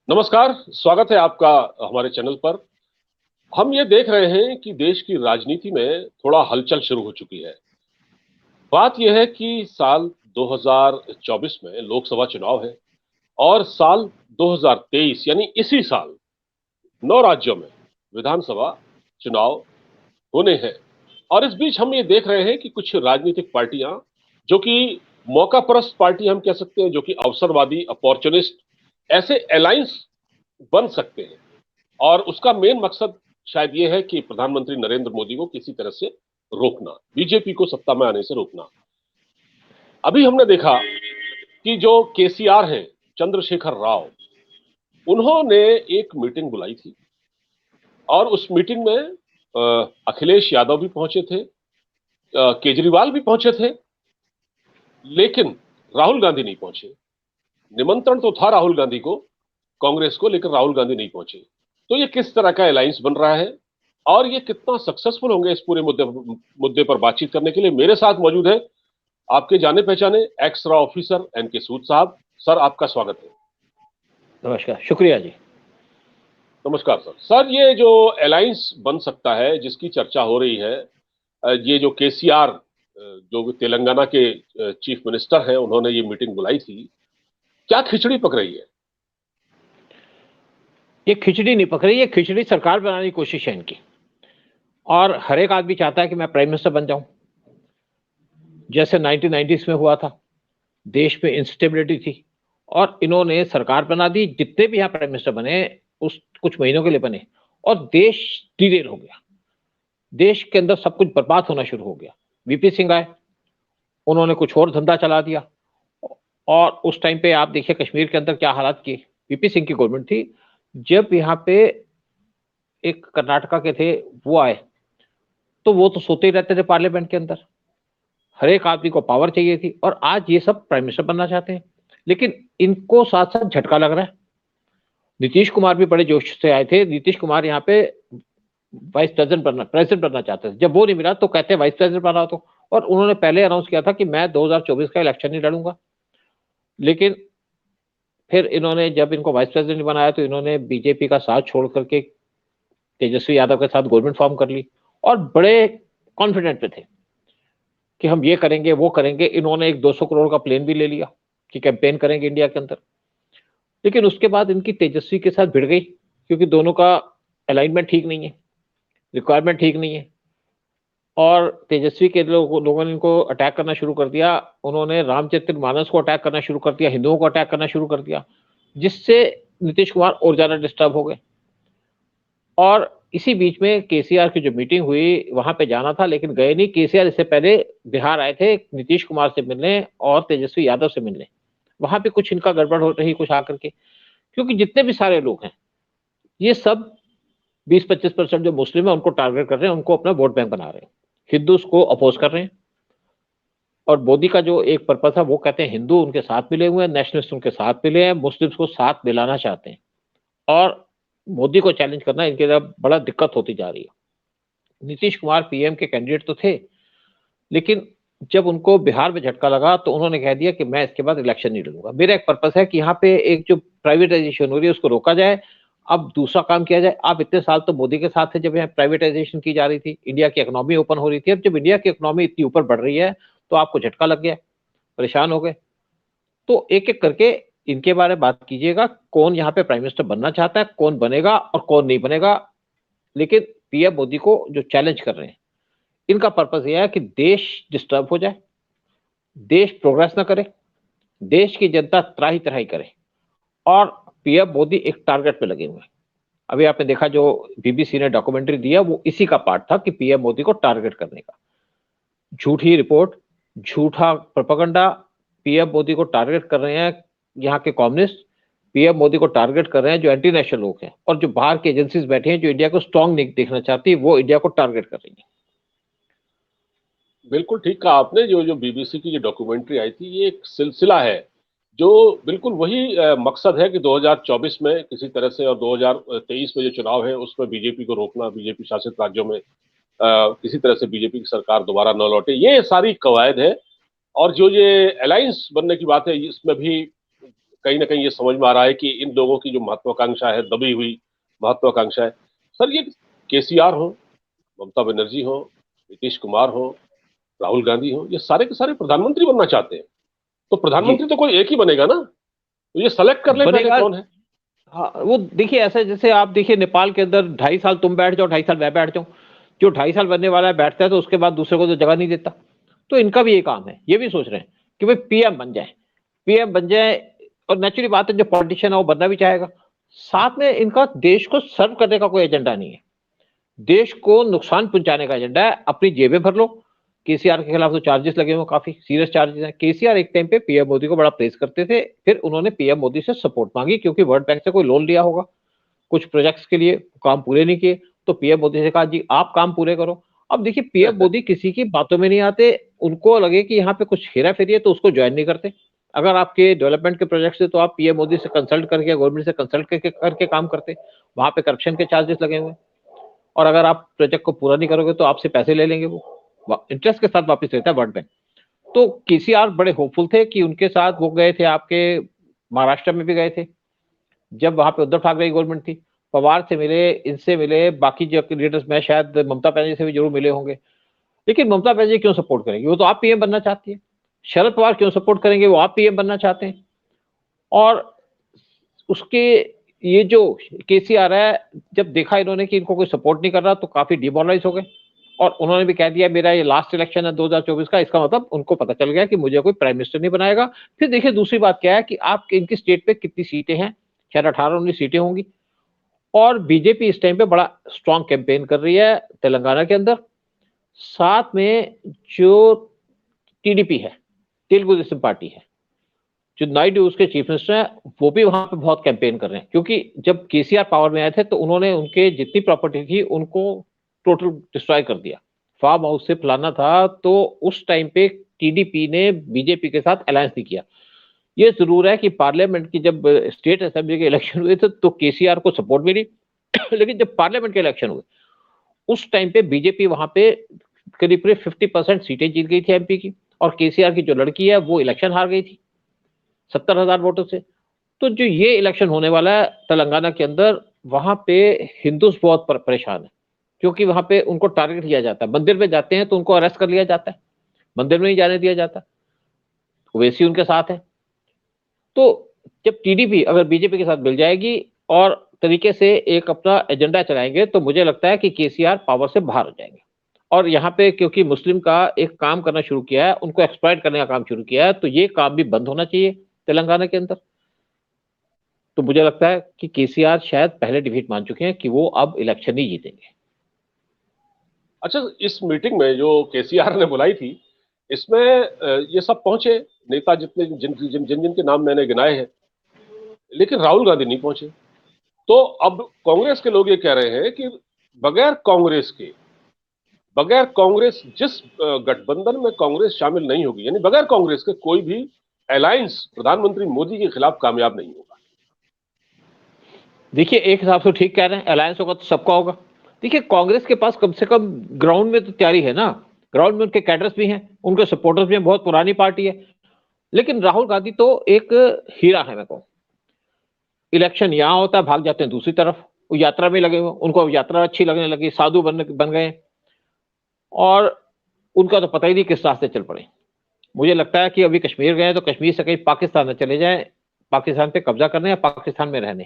नमस्कार, स्वागत है आपका हमारे चैनल पर। हम ये देख रहे हैं कि देश की राजनीति में थोड़ा हलचल शुरू हो चुकी है। बात यह है कि साल 2024 में लोकसभा चुनाव है और साल 2023 यानी इसी साल 9 राज्यों में विधानसभा चुनाव होने हैं। और इस बीच हम ये देख रहे हैं कि कुछ राजनीतिक पार्टियां, जो कि मौकापरस्त पार्टी हम कह सकते हैं, जो कि अवसरवादी अपॉर्चुनिस्ट, ऐसे अलायंस बन सकते हैं। और उसका मेन मकसद शायद ये है कि प्रधानमंत्री नरेंद्र मोदी को किसी तरह से रोकना, बीजेपी को सत्ता में आने से रोकना। अभी हमने देखा कि जो केसीआर हैं, चंद्रशेखर राव, उन्होंने एक मीटिंग बुलाई थी और उस मीटिंग में अखिलेश यादव भी पहुंचे थे, केजरीवाल भी पहुंचे थे, लेकिन राहुल गांधी नहीं पहुंचे। निमंत्रण तो था राहुल गांधी को, कांग्रेस को, लेकिन राहुल गांधी नहीं पहुंचे। तो ये किस तरह का अलायंस बन रहा है और ये कितना सक्सेसफुल होंगे, इस पूरे मुद्दे पर बातचीत करने के लिए मेरे साथ मौजूद है आपके जाने पहचाने एक्स रॉ ऑफिसर एनके सूद साहब। सर, आपका स्वागत है। नमस्कार, शुक्रिया जी। नमस्कार सर। सर, ये जो अलायंस बन सकता है जिसकी चर्चा हो रही है, ये जो केसीआर, जो तेलंगाना के चीफ मिनिस्टर हैं, उन्होंने ये मीटिंग बुलाई थी, क्या खिचड़ी पक रही है? ये खिचड़ी नहीं पक रही, ये खिचड़ी सरकार बनाने की कोशिश है इनकी। और हर एक आदमी चाहता है कि मैं प्राइम मिनिस्टर बन जाऊं, जैसे 1990s में हुआ था। देश में इंस्टेबिलिटी थी और इन्होंने सरकार बना दी। जितने भी यहाँ प्राइम मिनिस्टर बने उस कुछ महीनों के लिए बने और देश डिरेल हो गया। देश के अंदर सब कुछ बर्बाद होना शुरू हो गया। वीपी सिंह आए, उन्होंने कुछ और धंधा चला दिया और उस टाइम पे आप देखिए कश्मीर के अंदर क्या हालात किए। वीपी सिंह की गवर्नमेंट थी। जब यहाँ पे एक कर्नाटका के थे, वो आए तो वो तो सोते ही रहते थे पार्लियामेंट के अंदर। हर एक आदमी को पावर चाहिए थी और आज ये सब प्राइम मिनिस्टर बनना चाहते हैं। लेकिन इनको साथ साथ झटका लग रहा है। नीतीश कुमार भी बड़े जोश से आए थे। नीतीश कुमार यहाँ पे वाइस प्रेसिडेंट बनना चाहते थे। जब वो नहीं मिला तो कहते वाइस प्रेसिडेंट बना तो। और उन्होंने पहले अनाउंस किया था कि मैं 2024 का इलेक्शन नहीं लड़ूंगा। लेकिन फिर इन्होंने जब इनको वाइस प्रेसिडेंट बनाया तो इन्होंने बीजेपी का साथ छोड़ करके तेजस्वी यादव के साथ गवर्नमेंट फॉर्म कर ली और बड़े कॉन्फिडेंट पे थे कि हम ये करेंगे वो करेंगे। इन्होंने एक 200 करोड़ का प्लेन भी ले लिया कि कैंपेन करेंगे इंडिया के अंदर। लेकिन उसके बाद इनकी तेजस्वी के साथ भिड़ गई, क्योंकि दोनों का अलाइनमेंट ठीक नहीं है, रिक्वायरमेंट ठीक नहीं है। और तेजस्वी के लोगों ने इनको अटैक करना शुरू कर दिया। उन्होंने रामचरितमानस को अटैक करना शुरू कर दिया, हिंदुओं को अटैक करना शुरू कर दिया, जिससे नीतीश कुमार और ज्यादा डिस्टर्ब हो गए। और इसी बीच में केसीआर की जो मीटिंग हुई वहां पे जाना था लेकिन गए नहीं। केसीआर इससे पहले बिहार आए थे नीतीश कुमार से मिलने और तेजस्वी यादव से मिलने। वहां पे कुछ इनका गड़बड़ हो रही कुछ आकर के, क्योंकि जितने भी सारे लोग हैं ये सब 20-25% जो मुस्लिम है उनको टारगेट कर रहे हैं, उनको अपना वोट बैंक बना रहे हैं। हिंदू को अपोज कर रहे हैं। और मोदी का जो एक पर्पस है वो कहते हैं हिंदू उनके साथ मिले हुए हैं, नेशनलिस्ट उनके साथ मिले हैं, मुस्लिम्स को साथ मिलाना चाहते हैं। और मोदी को चैलेंज करना इनके लिए बड़ा दिक्कत होती जा रही है। नीतीश कुमार पीएम के कैंडिडेट तो थे, लेकिन जब उनको बिहार में झटका लगा तो उन्होंने कह दिया कि मैं इसके बाद इलेक्शन नहीं लड़ूंगा। मेरा एक पर्पस है कि यहाँ पे एक जो प्राइवेटाइजेशन हो रही है उसको रोका जाए। अब दूसरा काम किया जाए। आप इतने साल तो मोदी के साथ थे जब यहाँ प्राइवेटाइजेशन की जा रही थी, इंडिया की इकोनॉमी ओपन हो रही थी। अब जब इंडिया की इकोनॉमी इतनी ऊपर बढ़ रही है तो आपको झटका लग गया, परेशान हो गए। तो एक एक करके इनके बारे में बात कीजिएगा, कौन यहाँ पे प्राइम मिनिस्टर बनना चाहता है, कौन बनेगा और कौन नहीं बनेगा। लेकिन पीएम मोदी को जो चैलेंज कर रहे हैं, इनका पर्पस यह है कि देश डिस्टर्ब हो जाए, देश प्रोग्रेस ना करे, देश की जनता त्राही त्राही करे। और पीएम मोदी एक टारगेट पे लगे हुए हैं। अभी आपने देखा जो बीबीसी ने डॉक्यूमेंट्री दिया वो इसी का पार्ट था कि पीएम मोदी को टारगेट करने का। झूठी रिपोर्ट, झूठा प्रोपेगेंडा। पीएम मोदी को टारगेट कर रहे हैं यहाँ के कम्युनिस्ट, पीएम मोदी को टारगेट कर रहे हैं जो एंटी नेशनल लोग हैं, और जो बाहर की एजेंसीज बैठी हैं जो इंडिया को स्ट्रांग नहीं देखना चाहती वो इंडिया को टारगेट कर रही है। बिल्कुल ठीक कहा आपने। जो जो बीबीसी की जो डॉक्यूमेंट्री आई थी, ये एक सिलसिला है जो बिल्कुल वही मकसद है कि 2024 में किसी तरह से और 2023 में जो चुनाव है उसमें बीजेपी को रोकना, बीजेपी शासित राज्यों में किसी तरह से बीजेपी की सरकार दोबारा न लौटे, ये सारी कवायद है। और जो ये अलायंस बनने की बात है, इसमें भी कहीं ना कहीं ये समझ में आ रहा है कि इन लोगों की जो महत्वाकांक्षा है, दबी हुई महत्वाकांक्षा है, सर ये केसीआर हो, ममता बनर्जी हो, नीतीश कुमार हो, राहुल गांधी हो, ये सारे के सारे प्रधानमंत्री बनना चाहते हैं। तो जी प्रधानमंत्री तो कोई एक ही बनेगा ना, तो ये सेलेक्ट कर ले पहले बनेगा। कौन है। हाँ वो देखिए, ऐसा जैसे आप देखिए नेपाल के अंदर 2.5 साल तुम बैठ जाओ, 2.5 साल मैं बैठ जाऊं, जो 2.5 साल बनने वाला है बैठता है तो उसके बाद दूसरे को तो जगह नहीं देता। तो इनका भी ये काम है, ये भी सोच रहे हैं कि भाई पीएम बन जाए, पीएम बन जाए। और नेचुरली बात है, जो पॉलिटिशियन है वो बनना भी चाहेगा। साथ में इनका देश को सर्व करने का कोई एजेंडा नहीं है, देश को नुकसान पहुंचाने का एजेंडा है। अपनी जेबें भर लो। केसीआर के खिलाफ तो चार्जेस लगे हुए, काफी सीरियस चार्जेस हैं। केसीआर एक टाइम पे पीएम मोदी को बड़ा प्रेस करते थे, फिर उन्होंने पीएम मोदी से सपोर्ट मांगी क्योंकि वर्ल्ड बैंक से कोई लोन लिया होगा कुछ प्रोजेक्ट्स के लिए, काम पूरे नहीं किए, तो पीएम मोदी से कहा जी आप काम पूरे करो। अब देखिए पीएम मोदी किसी की बातों में नहीं आते, उनको लगे कि यहाँ पे कुछ हेरा फेरी है तो उसको ज्वाइन नहीं करते। अगर आपके डेवलपमेंट के प्रोजेक्ट है तो आप पीएम मोदी से कंसल्ट करके, गवर्नमेंट से कंसल्ट करके काम करते। वहां पे करप्शन के चार्जेस लगे हुए हैं, और अगर आप प्रोजेक्ट को पूरा नहीं करोगे तो आपसे पैसे ले लेंगे, वो इंटरेस्ट के साथ वापस लेता है वर्ल्ड बैंक। तो केसीआर बड़े होपफुल थे कि उनके साथ वो गए थे, आपके महाराष्ट्र में भी गए थे जब वहां पे उद्धव ठाकरे की गवर्नमेंट थी। पवार से मिले, इनसे मिले, बाकी जो लीडर्स में शायद ममता बनर्जी से भी जरूर मिले होंगे। लेकिन ममता बनर्जी क्यों सपोर्ट करेंगे, वो तो आप पीएम बनना चाहती है। शरद पवार क्यों सपोर्ट करेंगे, वो आप पीएम बनना चाहते हैं। और उसके ये जो केसीआर है, जब देखा इन्होंने कि इनको कोई सपोर्ट नहीं कर रहा तो काफी डिमोरलाइज हो गए, और उन्होंने भी कह दिया मेरा ये लास्ट इलेक्शन है 2024 का। इसका मतलब उनको पता चल गया कि मुझे कोई प्राइम मिनिस्टर नहीं बनाएगा। फिर देखिए दूसरी बात क्या है कि आप इनकी स्टेट पे कितनी सीटें हैं, शायद 18-19 सीटें होंगी। और बीजेपी इस टाइम पे बड़ा स्ट्रांग कैंपेन कर रही है तेलंगाना के अंदर। साथ में जो टीडीपी है, तेलुगु देशम पार्टी है, जो नायडू उसके चीफ मिनिस्टर हैं, वो भी वहां पे बहुत कैंपेन कर रहे हैं। क्योंकि जब केसीआर पावर में आए थे तो उन्होंने उनके जितनी प्रॉपर्टी थी उनको टोटल डिस्ट्रॉय कर दिया, फार्म हाउस से फलाना था। तो उस टाइम पे टीडीपी ने बीजेपी के साथ अलायंस नहीं किया। ये जरूर है कि पार्लियामेंट की जब स्टेट असेंबली के इलेक्शन हुए थे तो केसीआर को सपोर्ट मिली लेकिन जब पार्लियामेंट के इलेक्शन हुए उस टाइम पे बीजेपी वहां पे करीब करीब 50% सीटें जीत गई थी एमपी की, और केसीआर की जो लड़की है वो इलेक्शन हार गई थी 70,000 वोटों से। तो जो ये इलेक्शन होने वाला है तेलंगाना के अंदर, वहां पे हिंदूस बहुत परेशान है, क्योंकि वहां पे उनको टारगेट किया जाता है। मंदिर में जाते हैं तो उनको अरेस्ट कर लिया जाता है, मंदिर में नहीं जाने दिया जाता। ओवैसी उनके साथ है। तो जब टीडीपी अगर बीजेपी के साथ मिल जाएगी और तरीके से एक अपना एजेंडा चलाएंगे तो मुझे लगता है कि केसीआर पावर से बाहर हो जाएंगे। और यहाँ पे क्योंकि मुस्लिम का एक काम करना शुरू किया है, उनको एक्सप्लॉइट करने का काम शुरू किया है, तो ये काम भी बंद होना चाहिए तेलंगाना के अंदर। तो मुझे लगता है कि केसीआर शायद पहले डिफीट मान चुके हैं कि वो अब इलेक्शन ही जीतेंगे। अच्छा, इस मीटिंग में जो केसीआर ने बुलाई थी, इसमें ये सब पहुंचे नेता जितने जिन जिन जिन जिन के नाम मैंने गिनाए हैं, लेकिन राहुल गांधी नहीं पहुंचे। तो अब कांग्रेस के लोग ये कह रहे हैं कि बगैर कांग्रेस के, बगैर कांग्रेस जिस गठबंधन में कांग्रेस शामिल नहीं होगी, यानी बगैर कांग्रेस के कोई भी अलायंस प्रधानमंत्री मोदी के खिलाफ कामयाब नहीं होगा। देखिए एक हिसाब से ठीक कह रहे हैं, अलायंस होगा तो सबका होगा। देखिए कांग्रेस के पास कम से कम ग्राउंड में तो तैयारी है ना, ग्राउंड में उनके कैडर्स भी हैं, उनके सपोर्टर्स भी हैं, बहुत पुरानी पार्टी है। लेकिन राहुल गांधी तो एक हीरा है। मेरे को इलेक्शन यहां होता है, भाग जाते हैं दूसरी तरफ, वो यात्रा में लगे हुए, उनको यात्रा अच्छी लगने लगी, साधु बन गए, और उनका तो पता ही नहीं किस रास्ते चल पड़े। मुझे लगता है कि अभी कश्मीर गए तो कश्मीर से कहीं पाकिस्तान न चले जाएं, पाकिस्तान पे कब्जा करने या पाकिस्तान में रहने।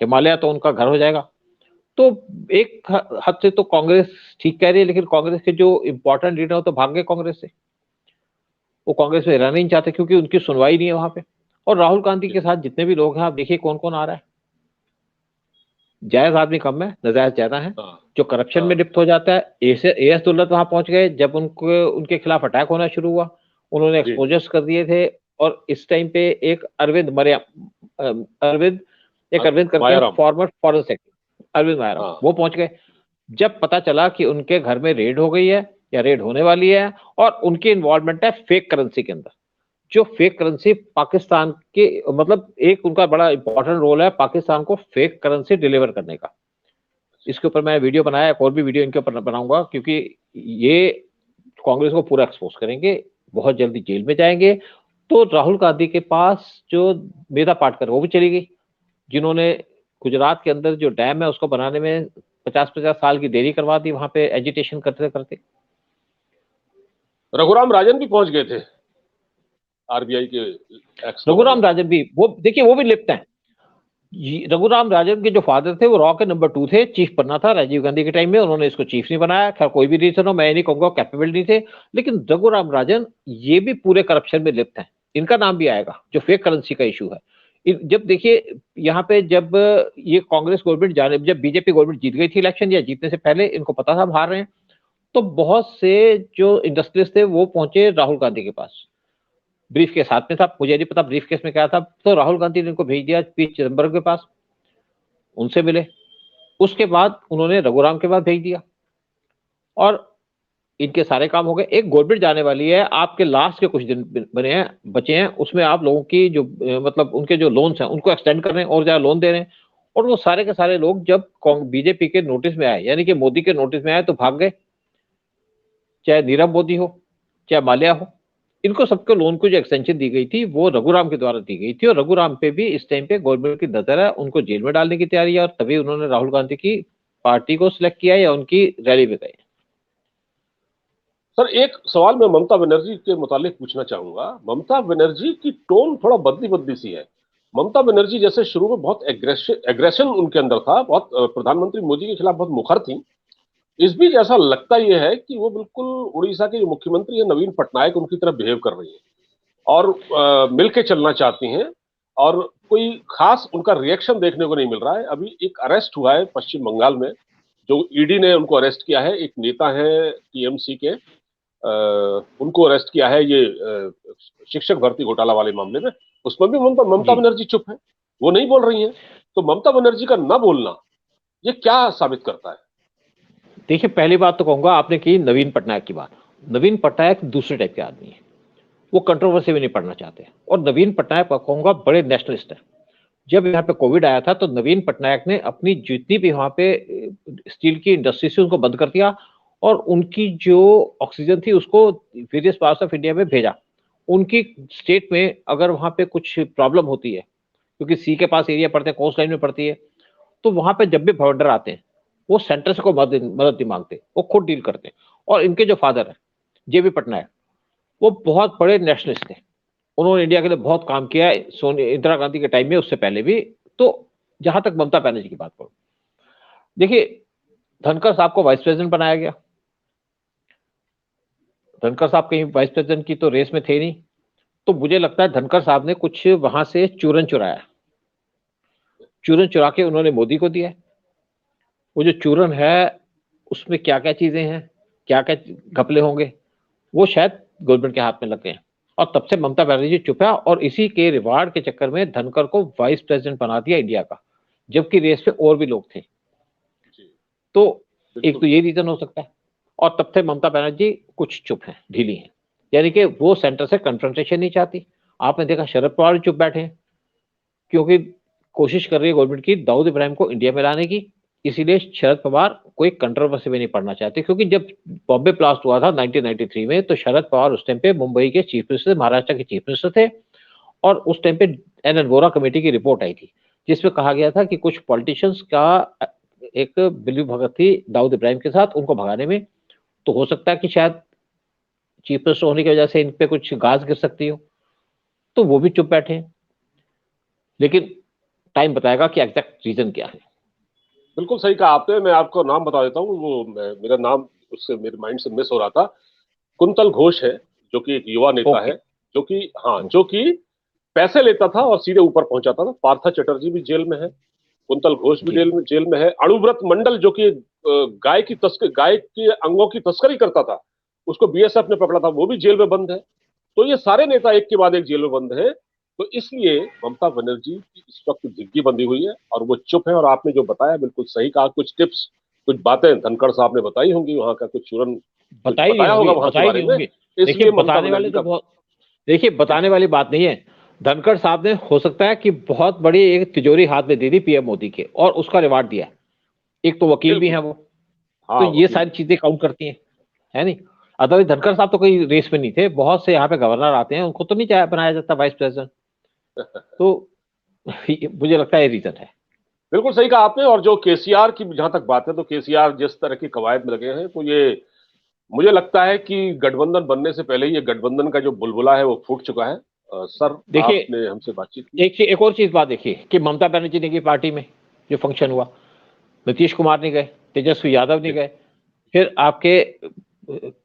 हिमालय तो उनका घर हो जाएगा। तो एक हद से तो कांग्रेस ठीक कह रही है, लेकिन कांग्रेस के जो इंपॉर्टेंट लीडर हो तो भाग गए कांग्रेस से। वो कांग्रेस में रहना नहीं चाहते क्योंकि उनकी सुनवाई नहीं है वहां पे। और राहुल गांधी के साथ जितने भी लोग हैं, आप देखिए कौन कौन आ रहा है। जायज आदमी कम है, नाजायज ज्यादा है। जो करप्शन में लिप्त हो जाता है, एएस दुल्लत वहां पहुंच गए जब उनको उनके खिलाफ अटैक होना शुरू हुआ, उन्होंने एक्सपोजर्स कर दिए थे। और इस टाइम पे एक अरविंद करके former foreign secretary Arvind Mayaram, वो पहुंच गए। जब पता चला कि उनके घर में रेड हो गई है या रेड होने वाली है, और उनकी इन्वॉल्वमेंट है फेक करेंसी के अंदर, जो फेक करेंसी पाकिस्तान के, मतलब एक उनका बड़ा इंपॉर्टेंट रोल है पाकिस्तान को फेक करेंसी डिलीवर करने का। इसके ऊपर मैं वीडियो बनाया, एक और भी वीडियो इनके ऊपर बनाऊंगा, क्योंकि ये कांग्रेस को पूरा एक्सपोज करेंगे, बहुत जल्दी जेल में जाएंगे। तो राहुल गांधी के पास जो मेधा पाटकर वो भी चली गई, जिन्होंने गुजरात के अंदर जो डैम है उसको बनाने में 50-50 साल की देरी करवा दी, वहां पे एजिटेशन करते करते। रघुराम राजन भी पहुंच गए थे, आरबीआई के एक्स रघुराम गवर्नर। राजन भी, वो देखिए वो भी लिप्त हैं। रघुराम राजन के जो फादर थे वो रॉ के नंबर 2 थे, चीफ बनना था राजीव गांधी के टाइम में, उन्होंने इसको चीफ नहीं बनाया। खैर कोई भी रीजन हो, मैं नहीं कहूंगा कैपेबल नहीं थे, लेकिन रघुराम राजन ये भी पूरे करप्शन में लिप्त हैं। इनका नाम भी आएगा, जो फेक करेंसी का इशू है। जब देखिए यहाँ पे, जब ये कांग्रेस गवर्नमेंट जाने, जब बीजेपी गवर्नमेंट जीत गई थी इलेक्शन, या जीतने से पहले इनको पता था हम हार रहे हैं, तो बहुत से जो इंडस्ट्रियलिस्ट थे वो पहुंचे राहुल गांधी के पास। ब्रीफ केस हाथ में था, मुझे नहीं पता ब्रीफ केस में क्या था, तो राहुल गांधी ने इनको भेज दिया पी चिदम्बरम के पास, उनसे मिले। उसके बाद उन्होंने रघुराम के पास भेज दिया और इनके सारे काम हो गए। एक गवर्नमेंट जाने वाली है, आपके लास्ट के कुछ दिन बने हैं, बचे हैं, उसमें आप लोगों की जो मतलब उनके जो लोन्स हैं उनको एक्सटेंड कर रहे हैं और ज्यादा लोन दे रहे हैं। और वो सारे के सारे लोग जब बीजेपी के नोटिस में आए, यानी कि मोदी के नोटिस में आए, तो भाग गए। चाहे नीरव मोदी हो, चाहे माल्या हो, इनको सबके लोन को जो एक्सटेंशन दी गई थी वो रघुराम के द्वारा दी गई थी। और रघुराम पे भी इस टाइम पे गवर्नमेंट की नजर है, उनको जेल में डालने की तैयारी है, और तभी उन्होंने राहुल गांधी की पार्टी को सिलेक्ट किया या उनकी रैली में गए। सर, एक सवाल मैं ममता बनर्जी के मुतालिक पूछना चाहूंगा। ममता बनर्जी की टोन थोड़ा बदली बदली सी है। ममता बनर्जी जैसे शुरू में बहुत एग्रेशन उनके अंदर था, बहुत प्रधानमंत्री मोदी के खिलाफ बहुत मुखर थी। इस बीच ऐसा लगता यह है कि वो बिल्कुल उड़ीसा के जो मुख्यमंत्री है नवीन पटनायक, उनकी तरह बिहेव कर रही है और मिलके चलना चाहती हैं, और कोई खास उनका रिएक्शन देखने को नहीं मिल रहा है। अभी एक अरेस्ट हुआ है पश्चिम बंगाल में, जो ईडी ने उनको अरेस्ट किया है। एक नेता है टीएमसी के, उनको अरेस्ट किया है ये शिक्षक भर्ती घोटाला वाले मामले में। उसमें भी ममता बनर्जी चुप है, वो नहीं बोल रही हैं। तो ममता बनर्जी का ना बोलना ये क्या साबित करता है? देखिए, पहली बात तो कहूंगा, आपने की नवीन पटनायक की बात। नवीन पटनायक दूसरे टाइप के आदमी है, वो कंट्रोवर्सी में नहीं पड़ना चाहते। और नवीन पटनायक कहूंगा बड़े नेशनलिस्ट है। जब यहाँ पे कोविड आया था तो नवीन पटनायक ने अपनी जितनी भी वहां पे स्टील की इंडस्ट्री से उनको बंद कर दिया, और उनकी जो ऑक्सीजन थी उसको वेरियस पार्ट्स ऑफ इंडिया में भेजा। उनकी स्टेट में अगर वहां पे कुछ प्रॉब्लम होती है, क्योंकि सी के पास एरिया पड़ते हैं, कोस्ट लाइन में पड़ती है, तो वहां पे जब भी फंडर आते हैं वो सेंटर से को मदद नहीं मांगते, वो खुद डील करते हैं। और इनके जो फादर है जेबी पटनायक, वो बहुत बड़े नेशनलिस्ट थे, उन्होंने इंडिया के लिए बहुत काम किया है, सोनिया इंदिरा गांधी के टाइम में, उससे पहले भी। तो जहां तक ममता बनर्जी की बात करूं, देखिए धनखड़ साहब को वाइस प्रेसिडेंट बनाया गया। धनखड़ साहब कहीं वाइस प्रेसिडेंट की तो रेस में थे नहीं, तो मुझे लगता है धनखड़ साहब ने कुछ वहां से चूरन चुराया, चूरन चुरा के उन्होंने मोदी को दिया। वो जो चूरन है उसमें क्या क्या चीजें हैं, क्या क्या घपले होंगे, वो शायद गवर्नमेंट के हाथ में लग गए। और तब से ममता बनर्जी चुप है, और इसी के रिवार्ड के चक्कर में धनखड़ को वाइस प्रेसिडेंट बना दिया इंडिया का, जबकि रेस पे और भी लोग थे। तो एक तो ये रीजन हो सकता है। और तब से ममता बनर्जी कुछ चुप है, ढीली है, यानी कि वो सेंटर से कन्फ्रंटेशन नहीं चाहती। आपने देखा शरद पवार चुप बैठे हैं, क्योंकि कोशिश कर रही है गवर्नमेंट की दाऊद इब्राहिम को इंडिया में लाने की, इसीलिए शरद पवार कोई कंट्रोवर्सी में नहीं पड़ना चाहते। क्योंकि जब बॉम्बे ब्लास्ट हुआ था 1993 में, तो शरद पवार उस टाइम पे मुंबई के चीफ मिनिस्टर, महाराष्ट्र के चीफ मिनिस्टर थे, और उस टाइम पे एन वोरा कमेटी की रिपोर्ट आई थी, जिसमें कहा गया था कि कुछ पॉलिटिशियंस का एक बिली भगत थी दाऊद इब्राहिम के साथ, उनको भगाने में। तो हो सकता है कि शायद चीफ मिनिस्टर होने की वजह से इन पे कुछ गाज गिर सकती हो, तो वो भी चुप बैठे हैं। लेकिन टाइम बताएगा कि एग्जैक्ट रीजन क्या है। बिल्कुल सही कहा आपने। मैं आपको नाम बता देता हूँ, वो मेरा नाम उससे मेरे माइंड से मिस हो रहा था। कुंतल घोष है, जो कि एक युवा नेता है, जो कि जो कि पैसे लेता था और सीधे ऊपर पहुंचाता था। पार्था चटर्जी भी जेल में है, कुंतल घोष भी जेल में है। अणुव्रत मंडल, जो कि गाय के अंगों की तस्करी करता था, उसको बीएसएफ ने पकड़ा था, वो भी जेल में बंद है। तो ये सारे नेता एक के बाद एक जेल में बंद है। तो इसलिए ममता बनर्जी की इस वक्त झिग्गी बंधी हुई है और वो चुप है। और आपने जो बताया बिल्कुल सही कहा। कुछ टिप्स, कुछ बातें धनखड़ साहब ने बताई होंगी, वहां का कुछ चूरन बताया होगा वहां के बारे में, इसलिए ममता बनर्जी का। देखिए, बताने वाली बात नहीं है। धनखड़ साहब ने हो सकता है कि बहुत बड़ी एक तिजोरी हाथ में दे दी पीएम मोदी के, और उसका रिवार्ड दिया। एक तो वकील भी है वो, तो ये सारी चीजें काउंट करती हैं, है नहीं। अदरवाइज धनखड़ साहब तो कोई रेस में नहीं थे, बहुत से यहाँ पे गवर्नर आते हैं, उनको तो नहीं चाहे बनाया जाता वाइस प्रेसिडेंट। तो मुझे लगता है ये रीजन है। बिल्कुल सही कहा आपने। और जो केसीआर की जहां तक बात है, तो केसीआर जिस तरह की कवायद में लगे हैं, तो ये मुझे लगता है कि गठबंधन बनने से पहले ही ये गठबंधन का जो बुलबुला है वो फूट चुका है। सर, देखिए, आपने हमसे बातचीत की। एक और चीज बात देखिए कि ममता बनर्जी ने की पार्टी में जो फंक्शन हुआ, नीतीश कुमार नहीं गए, तेजस्वी यादव नहीं गए, फिर आपके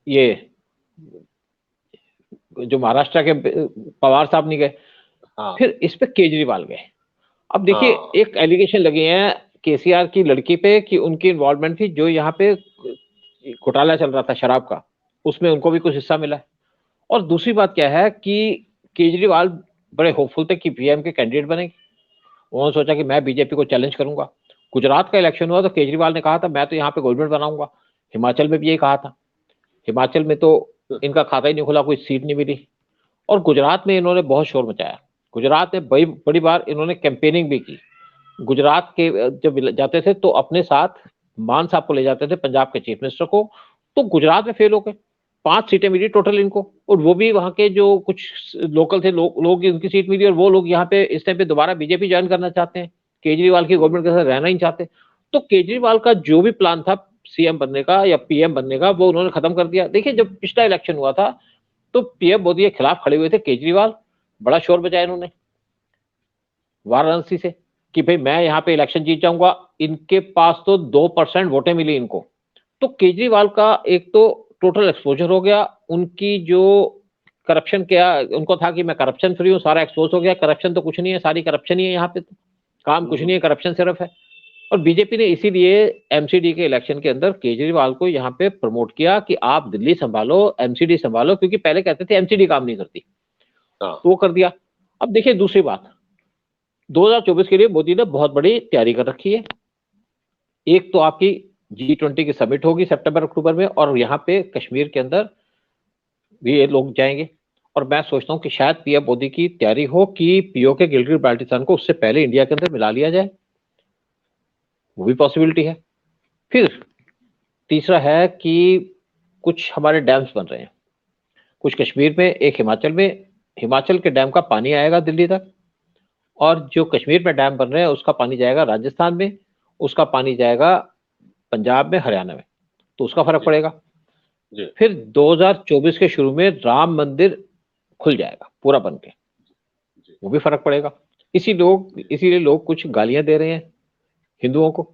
ये जो महाराष्ट्र के पवार साहब नहीं गए, हाँ फिर इस पे केजरीवाल गए। अब देखिए, हाँ। एक एलिगेशन लगे हैं केसीआर की लड़की पे कि उनकी इन्वॉल्वमेंट थी, जो यहाँ पे घोटाला चल रहा था शराब का, उसमें उनको भी कुछ हिस्सा मिला है। और दूसरी बात क्या है कि केजरीवाल बड़े होपफुल थे कि पीएम के कैंडिडेट बनेंगे। उन्होंने सोचा कि मैं बीजेपी को चैलेंज करूंगा। गुजरात का इलेक्शन हुआ तो केजरीवाल ने कहा था मैं तो यहाँ पे गवर्नमेंट बनाऊंगा। हिमाचल में भी यही कहा था। हिमाचल में तो इनका खाता ही नहीं खुला, कोई सीट नहीं मिली। और गुजरात में इन्होंने बहुत शोर मचाया। गुजरात में बड़ी बड़ी बार इन्होंने कैंपेनिंग भी की। गुजरात के जब जाते थे तो अपने साथ मान साहब को ले जाते थे, पंजाब के चीफ मिनिस्टर को। तो गुजरात में फेल हो गए। 5 सीटें मिली टोटल इनको, और वो भी वहां के जो कुछ लोकल थे लोग उनकी सीट मिली। और वो लोग यहाँ पे इस टाइम पे दोबारा बीजेपी ज्वाइन करना चाहते हैं, केजरीवाल की गवर्नमेंट के साथ रहना ही चाहते। तो केजरीवाल का जो भी प्लान था सीएम बनने का या पीएम बनने का, वो उन्होंने खत्म कर दिया। देखिए, जब पिछला इलेक्शन हुआ था तो पीएम मोदी के खिलाफ खड़े हुए थे केजरीवाल, बड़ा शोर बचाया इन्होंने वाराणसी से कि भाई मैं यहाँ पे इलेक्शन जीत जाऊंगा। इनके पास तो 2% वोटें मिली इनको। तो केजरीवाल का एक तो टोटल एक्सपोजर हो गया, उनकी जो करप्शन क्या उनको था कि मैं करप्शन फ्री हूँ, सारा एक्सपोज हो गया। करप्शन तो कुछ नहीं है, सारी करप्शन ही है यहाँ पे, तो काम कुछ नहीं है, करप्शन सिर्फ है। और बीजेपी ने इसीलिए एमसीडी के इलेक्शन के अंदर केजरीवाल को यहाँ पे प्रमोट किया कि आप दिल्ली संभालो, एमसीडी संभालो, क्योंकि पहले कहते थे एमसीडी काम नहीं करती, हाँ। तो वो कर दिया। अब देखिए दूसरी बात, 2024 के लिए मोदी ने बहुत बड़ी तैयारी कर रखी है। एक तो आपकी G20 की समिट होगी सितंबर अक्टूबर में, और यहाँ पे कश्मीर के अंदर भी ये लोग जाएंगे। और मैं सोचता हूँ कि शायद पीएम मोदी की तैयारी हो कि पीओके गिलगित बाल्टिस्तान को उससे पहले इंडिया के अंदर मिला लिया जाए, वो भी पॉसिबिलिटी है। फिर तीसरा है कि कुछ हमारे डैम्स बन रहे हैं, कुछ कश्मीर में, एक हिमाचल में। हिमाचल के डैम का पानी आएगा दिल्ली तक, और जो कश्मीर में डैम बन रहे हैं उसका पानी जाएगा राजस्थान में, उसका पानी जाएगा पंजाब में, हरियाणा में, तो उसका फर्क पड़ेगा। जी। फिर 2024 के शुरू में राम मंदिर खुल जाएगा पूरा बन के, वो भी फर्क पड़ेगा। इसीलिए लोग कुछ गालियां दे रहे हैं हिंदुओं को,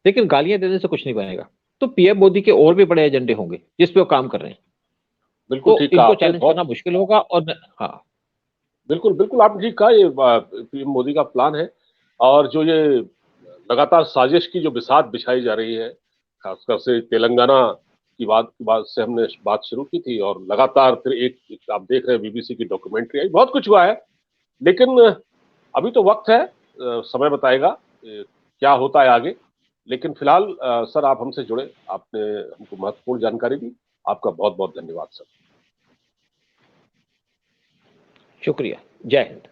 लेकिन गालियां देने से कुछ नहीं बनेगा। तो पीएम मोदी के और भी बड़े एजेंडे होंगे जिस पे वो काम कर रहे हैं, बिल्कुल तो ठीक कहा इनको आपने। चैलेंज करना बहुत मुश्किल होगा। और हाँ, बिल्कुल बिल्कुल आपने ठीक कहा। ये पीएम मोदी का प्लान है। और जो ये लगातार साजिश की जो बिसात बिछाई जा रही है, खासकर से तेलंगाना की बात से हमने बात शुरू की थी, और लगातार फिर एक आप देख रहे हैं बीबीसी की डॉक्यूमेंट्री आई, बहुत कुछ हुआ है। लेकिन अभी तो वक्त है, समय बताएगा क्या होता है आगे। लेकिन फिलहाल सर, आप हमसे जुड़े, आपने हमको महत्वपूर्ण जानकारी दी। आपका बहुत बहुत धन्यवाद सर। शुक्रिया। जय हिंद।